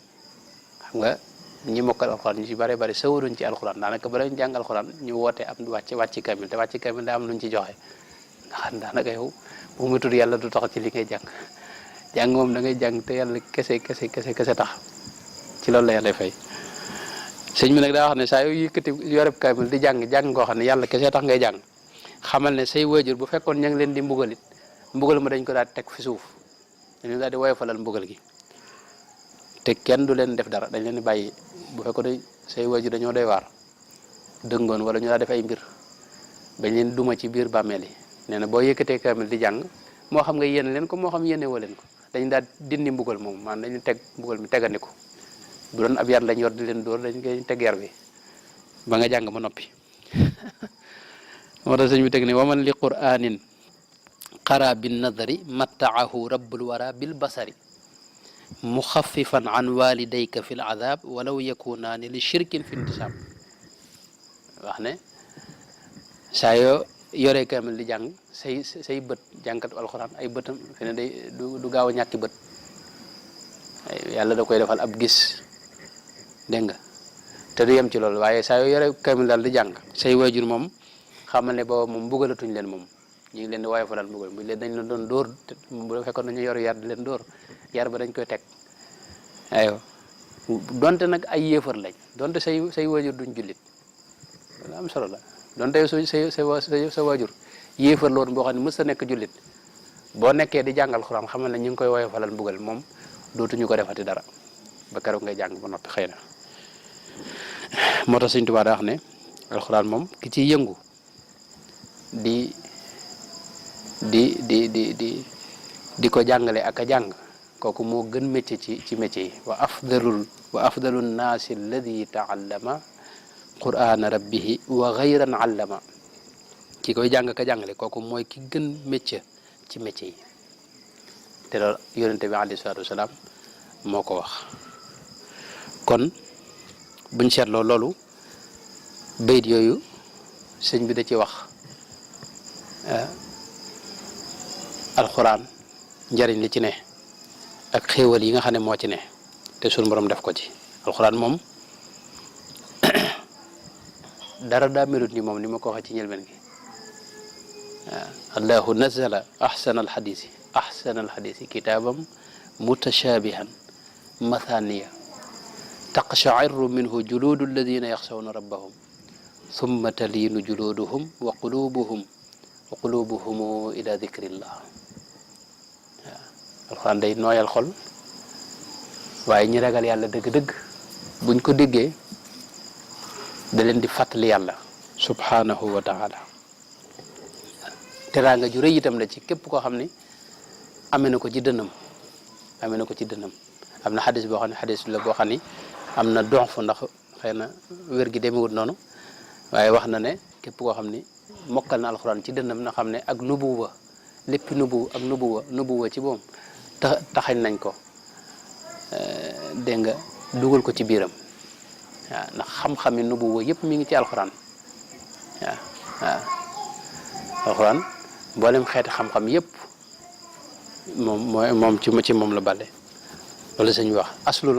xam nga ñi mokkal alxuraan ñu ci bare bare sawaruñ ci alxuraan daanaka bala ñu jàng alxuraan ñu woote am wàcc kamil te wàcc kamil daa am luñ ci joxe nga xam daanaka yow bu mu tudd yàlla du tax ci li ngay jàng moom da ngay jàng te yàlla kese tax ci loolu la yàlla fay sëñ bi nag daa wax ne saa yoo yëkkati yoreb kamil di jàng koo xam ne yàlla kese tax ngay jàng xamal ne say waajur bu fekkoon ña ngi leen di mbugal ma dañ ko daal teg fi suuf dañu daal di woyofalal mbugal gi te kenn du leen def dara dañ leen di bàyyi bu fekkoon ne say waajur dañoo doy waar dëngoon wala ñu daa def ay mbir bañ leen duma ci biir bàmmeel yi nee na boo yëkkatee kamil di jàng moo xam nga yéene leen ko moo xam yéene woo leen ko dañ daal dindi mbugal moom maanaam dañu teg mbugal mi tegandiku bu doon ab yar lañ yor di leen dóor dañ koy teg yar bi ba nga jàng ma noppi moo tax sëñ bi teg ne waman li qur'anin qara bin nadari mattaahu rabbul wara bil basari muxaffifan an walidayka fi l adab walaw yakunaani li shirkin fi intisab wax ne saa yoo yoree kamil di jàng say bët jàngkat alxuraan ay bëtam fi ne day du gaaw a ñàkki bët yàlla da koy defal ab gis dégg nga te du yem ci loolu waaye saa yoo yoree kamil daal di jàng say waajur moom xamal ne booba moom mbugalatuñ leen moom ñu ngi leen di woyofalal mbugal bu leen dañ leen doon dóor bu fekkoon nañu yor yar di leen dóor yar ba dañ koy teg aywa donte nag ay yéefar lañ donte say waajur duñ jullit lu am solo la donte sa waajur yéefar la woon boo xam ne mës sa nekk jullit boo nekkee di jàngal xuraan xamal ne ñu ngi koy woyofalal mbugal moom dootuñu ko defati dara ba keroog ngay jàng ba noppi xëy na moo tax Sëñ Tuubaa daa wax ne alxuraan moom ki ciy yëngu di ko jàngale ak a jàng kooku moo gën métier ci métier yi wa afdalu nnaasi alladi taallama qur'ana rabbihi wa gayran allama ki koy jàng ka jàngale kooku mooy ki gën métier ci métier yi te loolu yonente bi alayhi salaatu wasalaam moo ko wax kon buñ seetloo loolu bayit yooyu sëñ bi da ci wax alxuraan njariñ li ci ne ak xéewal yi nga xam ne moo ci ne te suñu borom def ko ci alxuraan moom dara daa melut ni moom ni ma ko waxee ci njëlbeen gi allahu nazala ahsana alxadisi kitaabam mutashabihan mathaniya taqsha'irru minhu juludu alladina yaxshawna rabbahum summa taliinu juluduhum wa qulubuhum ila dikrillah waaw alxuraan day nooyal xol waaye ñi ragal yàlla dëgg-dëgg buñ ko déggee da leen di fàttali yàlla subhanahu wa taala. teraanga ju rëy itam la ci képp koo xam ni amee na ko ci dënnam am na xadis boo xam ne xadis la boo xam ni am na dox fa ndax xëy na wér gi demewut noonu waaye wax na ne képp koo xam ni mokkal na alxuraan ci dënnam na xam ne ak nubuwa lépp nubuwa ci moom taxañ nañ ko dégg nga dugal ko ci biiram waaw ndax xam-xami nubuwa yëpp mi ngi ci alxuraan waaw alxuraan mboolem xeeti xam-xam yëpp moom ci moom la bale loolu sëñ bi wax aslul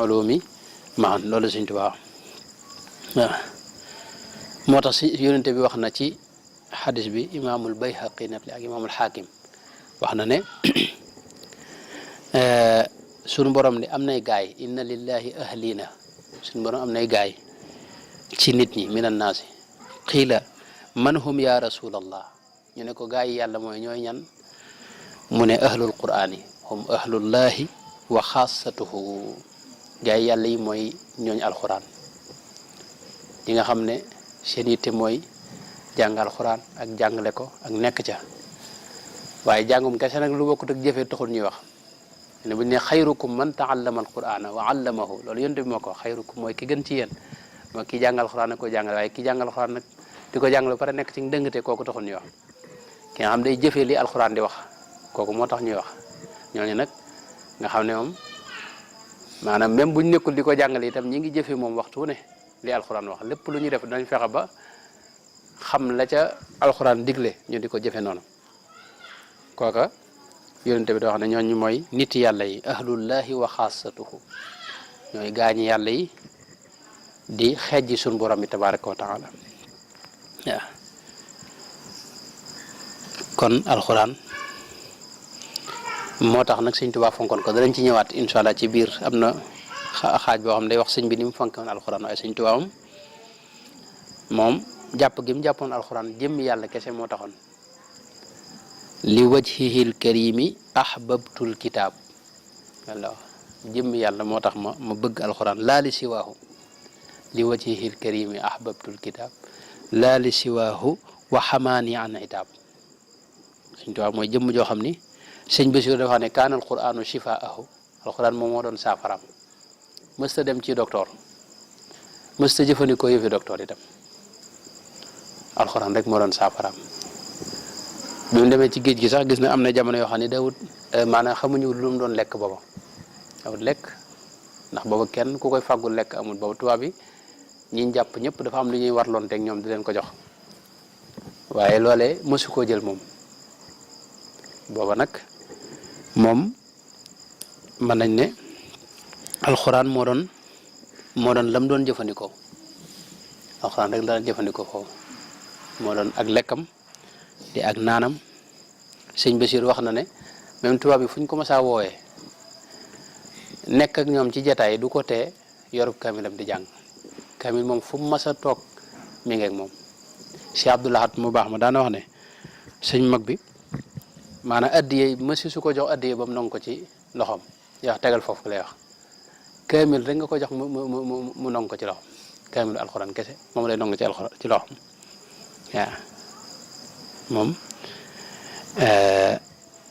ulumi maan loolu sëñ Tuubaa waaw moo tax si yonente bi wax na ci xadis bi imaamul Bayhaqi net li ak imaamul Xaakim wax na ne sunu borom ni am nay gaay inna lillahi ahlina sunu borom am nay gaay ci nit ñi minan naasi qiila man hum ya rasulallah ñu ne ko gaay yi yàlla mooy ñooy ñan mu ne ahlul qur'ani hum ahlullahi wa xaasatuhu gaay yàlla yi mooy ñooñ alquran yi nga xam ne seen yitte mooy jàng alquran ak jàngale ko ak nekk ca waaye jàngum kese nag lu bokkut ak jëfee taxul ñuy wax ne bu ñu ne xayrukum man taallama alqur'ana wa allamahu loolu yonent bi moo ko xayrukum mooy ki gën ci yéen mooy ki jàngal alquran nag ko jàngale waaye ki jàngal alquran nag di ko jàngale ba pare nekk ci dëngate kooku taxul ñuy wax ki nga xam day jëfee li alquran di wax kooku moo tax ñuy wax ñooñu nag nga xam ne moom maanaam même buñ nekkul di ko jàngale itam ñi ngi jëfee moom waxtu ne li alquran wax lépp lu ñuy def dañ fexe ba xam la ca alquran digle ñu di ko jëfe noonu kooka yonente bi da wax ne ñooñu mooy nit yàlla yi ahlullahi wa xaasatuhu ñooy gaañi yàlla yi di xejji suñ borom bi tabaraka wa taala waaw kon alxuraan moo tax nag sëñ Tuubaa fonkoon ko danañ ci ñëwaat incha allah ci biir am na xaaj boo xam ne day wax sëñ bi ni mu fonkoon alxuraan waaye sëñ Tuubaa moom jàpp gi mu jàppoon alxuraan jëmmi yàlla kese moo taxoon li wajhihil karimi ahbabtul kitaab walla jëmmi yàlla moo tax ma bëgg alxuraan laa li siwaahu li wajhihil karimi ahbabtul kitaab laa li siwaahu wa xamaani an itaab sëñ Tuubaa mooy jëmm joo xam ni sëñ Basiru dafa ne kaana alquraanu shifaahu alxuraan moom moo doon saafaraam mësta dem ci docteur mësta jëfandikoo yëfi docteur itam alxuraan rek moo doon saafaraam bi mu demee ci géej gi sax gis na am na jamono yoo xam ne dawut maanaam xamuñu lu mu doon lekk booba dawut lekk ndax booba kenn ku koy fàggul lekk amul booba tubaab bi ñi jàpp ñëpp dafa am lu ñuy warloon teg ñoom di leen ko jox waaye loolee mësu koo jël moom booba nag moom mën nañ ne alxuraan moo doon lam doon jëfandikoo alxuraan rek la doon jëfandikoo foofu moo doon ak lekkam di ak naanam sëñ Basiir wax na ne même tubaab bi fu ñu ko mësaa woowee nekk ak ñoom ci jataay du ko tee yorub kamilam di jàng kamil moom fu mu mës a toog mi ngi ak moom Cheikh Abdou Lahad mu baax ma daana wax ne sëñ mag bi maanaam addiye mësi su ko jox addiye ba mu nangu ko ci loxoom wax tegal foofu lay wax kamil rek nga ko jox mu nangu ko ci loxoom kamilu alxuraan kese moom lay nangu ci alxuraan ci loxoom waaw moom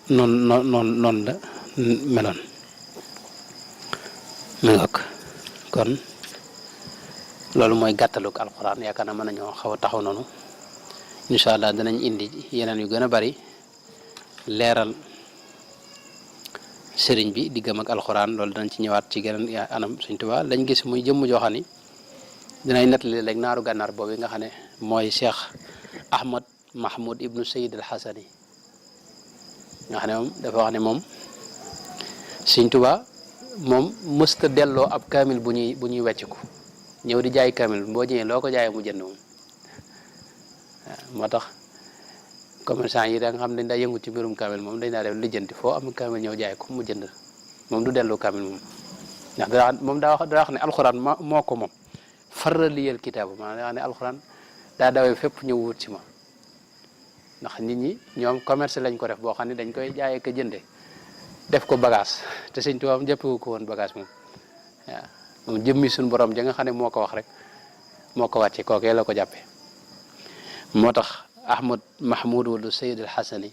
noonu la meloon mu ngokk kon loolu mooy gàttaluk alxuraan yaakaar naa mën nañoo xaw a taxaw noonu incha allah danañ indi yeneen yu gën a bari leeral sëriñ bi diggam ak alxuraan loolu danañ ci ñëwaat ci geneen anam Sëriñ Tuubaa lañ gis muy jëmm joo xam ni dinañ nettali léegi naaru gànnaar boobu nga xam ne mooy Cheikh Ahmad Mahmoud ibnu Sayyid al Hasani nga xam ne moom dafa wax ne moom Sëriñ Tuubaa moom mësta delloo ab kaamil bu ñuy wecciku ñëw di jaay kaamil boo ñëwee loo ko jaayee mu jënd moom waaw moo tax commerçant yi da nga xam ne daa yëngu ci mbirum kaamil moom dañ daa def lijjanti foo am kaamil ñëw jaay ko mu jënd moom du delloo kaamil moom ndax daa wax ne alxuraan moo ko moom faraliyal kitaabu maanaam daa wax ne alxuraan daa dawee fépp ñëw wut ci ma ndax nit ñi ñoom commerce lañ ko def boo xam ne dañ koy jaayee ko jënde def ko bagage te Sëñ Tuubaa jàppewu ko woon bagage moom waaw moom jëmmi suñu borom ja nga xam ne moo ko wax rek moo ko wàcce kookee la ko jàppe moo tax ahmad mahmoud wulu sayid al xasani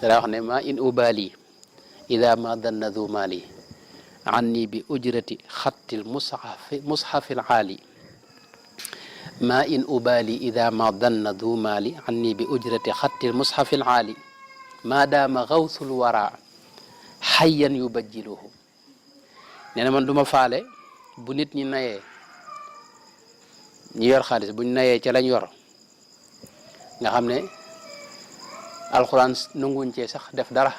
dara wax ne ma in ubali ida ma danna du mali anni bi ujrati xattil musxafi alaali ma in ubali ida ma danna du mali anni bi ujrati xattil musxafi alaali ma daama gawsul wara xayyan yubajjiluhu nee na man du ma faale bu nit ñi nayee ñi yor xaalis buñ nayee ca lañ yor nga xam ne alxuraan nanguñ cee sax def dara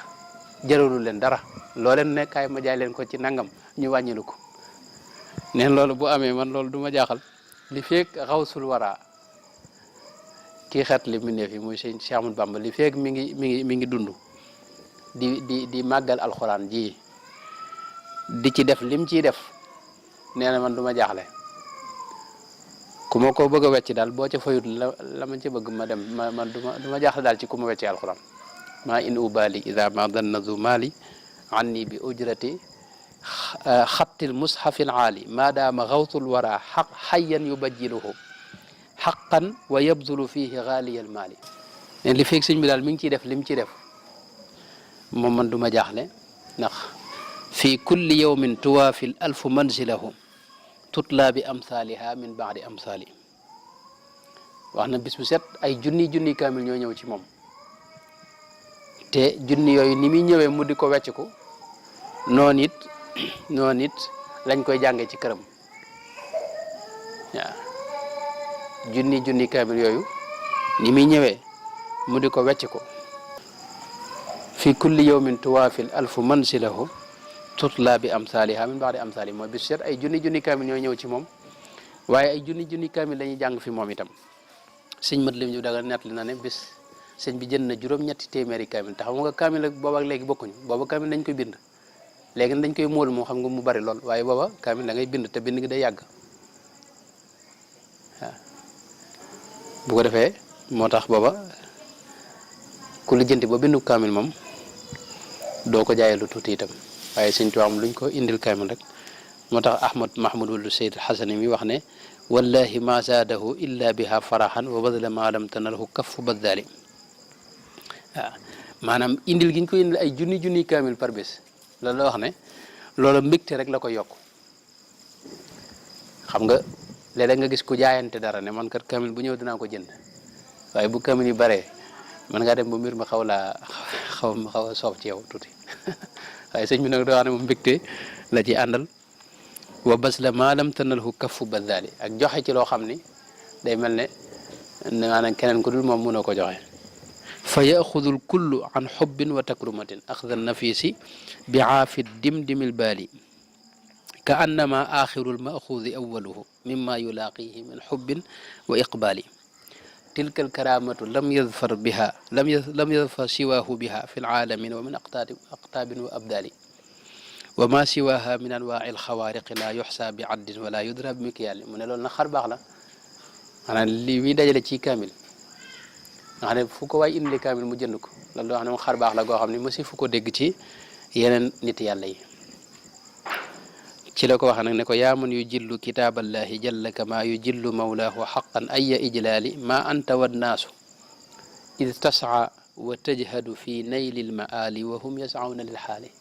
jëralul leen dara loo leen ne kaay ma jaay leen ko ci nangam ñu wàññilu ko neen loolu bu amee man loolu du ma jaaxal li feeg xawsul wara kii xeet li mbindeef yi muy sëñ Cheikh Ahmadou Bamba li feeg mi ngi dund di màggal alxuraan ji di ci def lim ciy def nee na man du ma jaaxle ku ma ko bëgg a wecc daal boo ca fayut la ma ci bëgg ma dem man du ma jaaxle daal ci ku ma wecci alxuraan ma in ubali ida ma danna du mali anni bi ujrati xattil mushafil aali ma daama xawtul wara xayyan yubajjiluhu xaqan wa yabdulu fihi xaaliyal maali leen li feeg sëñ bi daal mi ngi ciy def lim ci def moom man du ma jaaxle ndax fi kulli yawmin tuwaafil alfu manzilahu tutla bi amsaaliha min baadi amsaali wax na bis bu set ay junni kaamil ñoo ñëw ci moom te junni yooyu ni muy ñëwee mu di ko wecc ko noonu it lañ koy jàngee ci këram waaw junni kaamil yooyu ni muy ñëwee mu di ko wecc ko fi kulli yawmin tuwaafil alfu manzilahu tutla bi amsaaliha min baadi amsaali mooy bis set ay junni kaamil ñoo ñëw ci moom waaye ay junni kaamil lañuy jàng fi moom itam sëñ mat lim ñu daga nettali na ne bis sëñ bi jënd na juróom-ñetti téeméeri kaamil te xam nga kaamil ak booba ak léegi bokkuñu booba kaamil dañ koy bind léegi dañ koy móol moo xam nga mu bari lool waaye booba kaamil da ngay bind te bind gi day yàgg waaw bu ko defee moo tax booba ku lijjanti ba bindu kaamil moom doo ko jaayee lu tuuti itam waaye sëñ Tuubaa am luñ ko indil kaamil rek moo tax ahmad mahmoud wulu sayd xasani mi wax ne wallahi ma zaadahu illa biha farahan wa badala ma lam tanalhu kaffu baddaali waaw maanaam indil gi ñu ko indil ay junni kaamil par bés loolu la wax ne loola mbégte rek la ko yokk xam nga léeg-léeg nga gis ku jaayante dara ne man kat kaamil bu ñëw dinaa ko jënd waaye bu kaamil yi baree mën ngaa dem ba mbir ma xaw a soof ci yow tuuti waaye sëñ bi nag doo wax ne moom mbégte la ci àndal wa bas la maalam tanalhu kaffu baddaali ak joxe ci loo xam ni day mel ne maanaam keneen ku dul moom mënoo ko joxe fa yaxudul kullu an xubbin wa takrumatin axda nafisi bi aafi dimdimil baali ka annama axirul maxuudi awaluhu mimma yulaaqihi min xubbin wa iqbaali tilka alkaramatu lam yadfar siwaahu biha fi alaalamin wa min aqtaabin wa abdaali wa ma siwaha min anwaai alxawaariqi la yuxsa bi addin wala yudra bi mikyaali mu ne loolu nag xar baax la maanaam li muy dajale ci kaamil nga xam ne fu ko waay indi kaamil mu jënd ko loolu doo xam ne moom xar baax la goo xam ne mosi fu ko dégg ci yeneen nit yàlla yi ci la ko wax nag ne ko yaa man yu jillu kitaaballahi jalla kama yu jillu mawlaahu xaqan aya ijlaali ma anta wannaasu id tasca wa tajhadu fi nayli lmaali wa hum yascawna lil xaali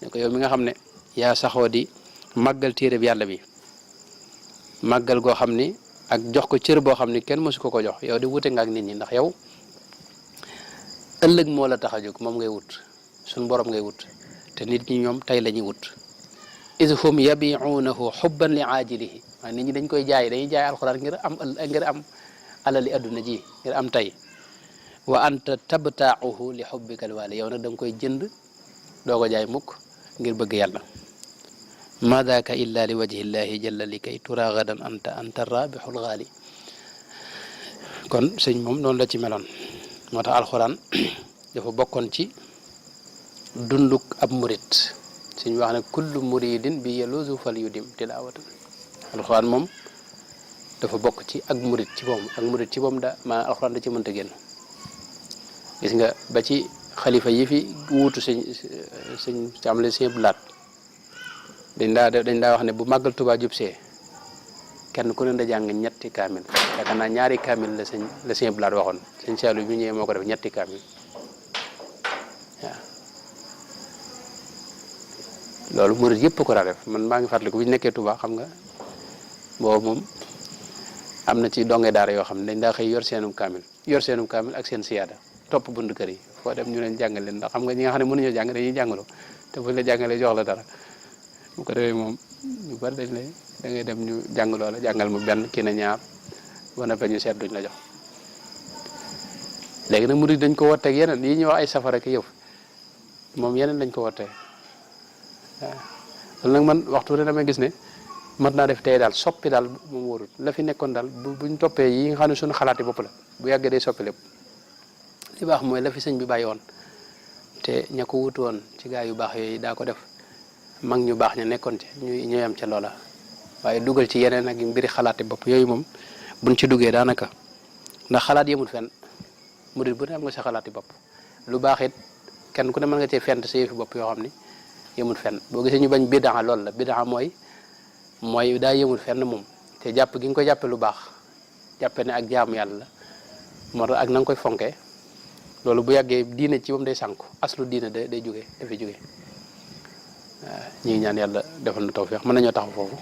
ne ko yow mi nga xam ne yaa saxoo di màggal téereb yàlla bi màggal goo xam ni ak jox ko cër boo xam ni kenn mësu ko jox yow di wute nga ak nit ñi ndax yow ëllëg moo la tax a jóg moom ngay wut suñ borom ngay wut te nit ñi ñoom tey la ñuy wut id hum yabiunahu xubban li aajilihi waaye nit ñi dañ koy jaay dañuy jaay alxuraan ngir am alali adduna ji ngir am tey wa anta tabtaahu li xubbika alwaali yow nag da nga koy jënd doo ko jaay mukk ngir bëgg yàlla ma daaka illa li wajhi llahi jalla li kay tura gadan anta rabixul gaali kon sëñ moom noonu la ci meloon moo tax alxuraan dafa bokkoon ci dunduk ab murit suñ wax ne kullu muridin bi yelusu fal yudim tilaawatan alxuraan moom dafa bokk ci ak murit ci moom da maanaam alxuraan da ci mënta génn gis nga ba ci xalifa yi fi wuutu sëñ amle sëñ blaat dañ daa wax ne bu màggal Tuubaa jub see kenn ku ne da jàng ñetti kaamil yaakaar naa ñaari kaamil la sëñ Blaat waxoon sëñ Saalu bi ñëwee moo ko def ñetti kaamil waaw loolu murid yëpp ko daa def man maa ngi fàttaliku bu ñu nekkee Tuubaa xam nga boobu moom am na ci donge daara yoo xam ne dañ daa xëy yor seenum kaamil ak seen siyaada topp bunt kër yi foo dem ñu leen jàngal leen ndax xam nga ñi nga xam ne mënuñoo jàng dañuy jàngaloo te buñ la jàngalee jox la dara bu ko defee moom ñu bari dañ lay da ngay dem ñu jàngaloo la jàngal mu benn kii na ñaar ba na fa ñu seet duñ la jox léegi nag murid dañ ko wotteeg yeneen yi ñuy wax ay safara ki yëf moom yeneen lañ ko wottee waaw loolu nag man waxtu ne damay gis ne mat naa def tey daal soppi daal moom wóorul la fi nekkoon daal buñ toppee yi nga xam ne suñu xalaati bopp la bu yàggee day soppi lépp li baax mooy la fi sëñ bi bàyyi woon te ña ko wutu woon ci gaa yu baax yooyu daa ko def mag ñu baax ña nekkoon ci ñu yem ca loola waaye dugal ci yeneen ak mbiri xalaati bopp yooyu moom buñ ci duggee daanaka ndax xalaat yemul fenn murid bu ne am nga sa xalaati bopp lu baax it kenn ku ne mën nga cee fent sa yëfi bopp yoo xam ni yemul fenn boo gisee ñu bañ bidaa loolu la bidaa mooy daa yemul fenn moom te jàpp gi nga koy jàppe lu baax jàppe ne ak jaamu yàlla la moo tax ak na nga koy fonkee loolu bu yàggee diine ci moom day sànku aslu diine day jóge dafay jóge waaw ñi ngi ñaan yàlla defal na tawfeex mën nañoo taxaw foofu